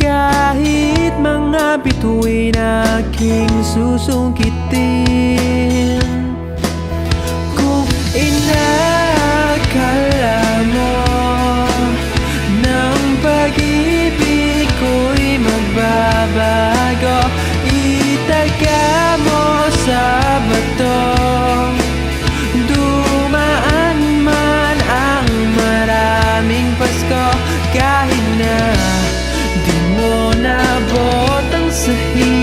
Kahit mga bituin aking susungkitin, kung inakala mo ng pag-ibig ko'y magbabago, itaga mo sa bato. Dumaan man ang maraming Pasko, kahit na di mo nabot ang sahig,